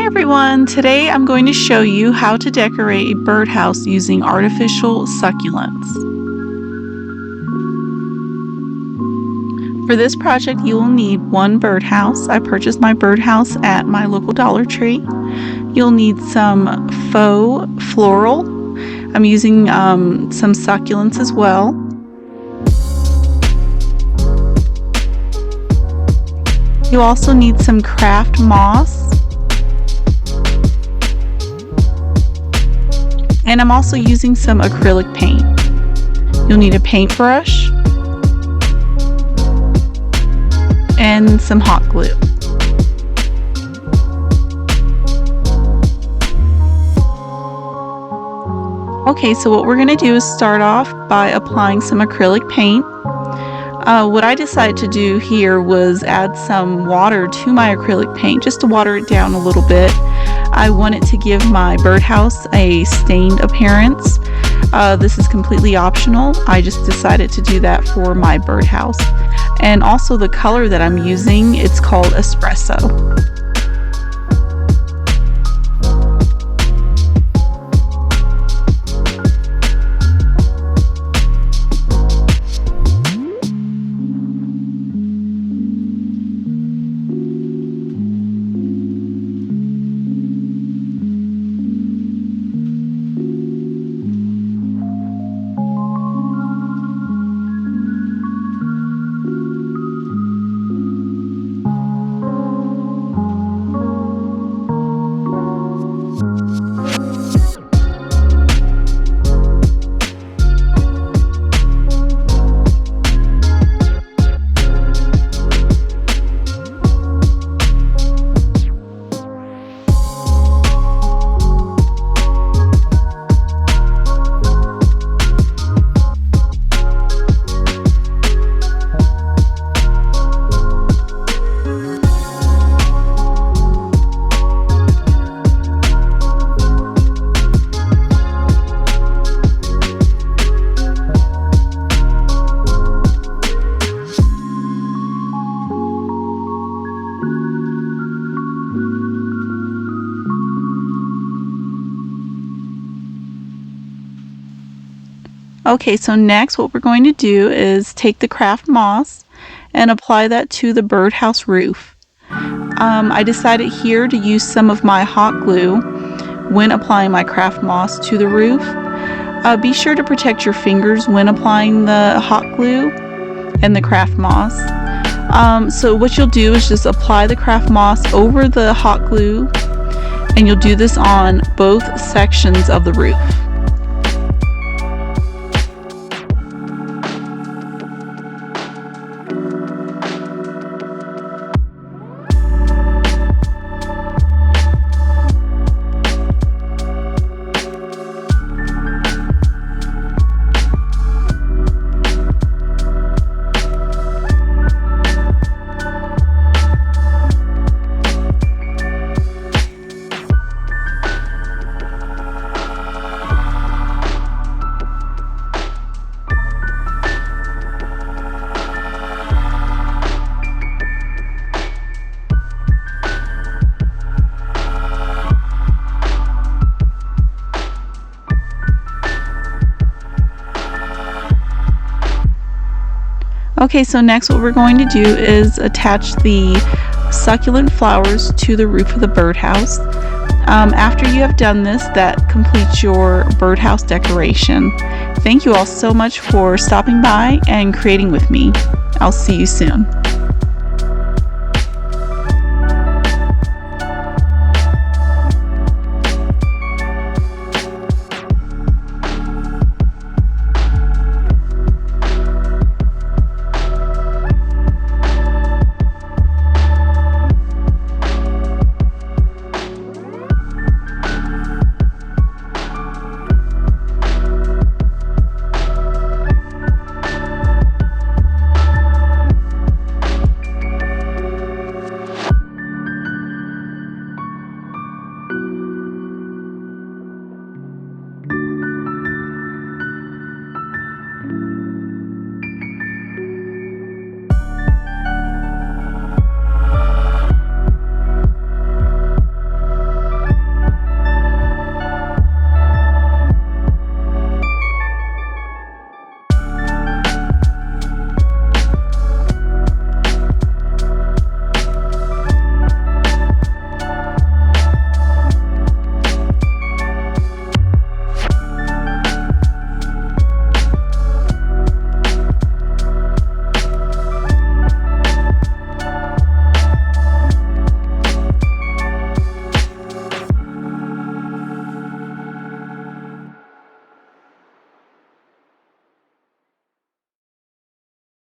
Hi everyone! Today I'm going to show you how to decorate a birdhouse using artificial succulents. For this project you will need one birdhouse. I purchased my birdhouse at my local Dollar Tree. You'll need some faux floral. I'm using some succulents as well. You also need some craft moss. And I'm also using some acrylic paint. You'll need a paintbrush and some hot glue. Okay, so what we're going to do is start off by applying some acrylic paint. What I decided to do here was add some water to my acrylic paint just to water it down a little bit. I wanted to give my birdhouse a stained appearance. This is completely optional. I just decided to do that for my birdhouse. And also the color that I'm using, it's called Espresso. Okay, so next what we're going to do is take the craft moss and apply that to the birdhouse roof. I decided here to use some of my hot glue when applying my craft moss to the roof. Be sure to protect your fingers when applying the hot glue and the craft moss. So what you'll do is just apply the craft moss over the hot glue, and you'll do this on both sections of the roof. Okay, so next what we're going to do is attach the succulent flowers to the roof of the birdhouse. After you have done this, that completes your birdhouse decoration. Thank you all so much for stopping by and creating with me. I'll see you soon.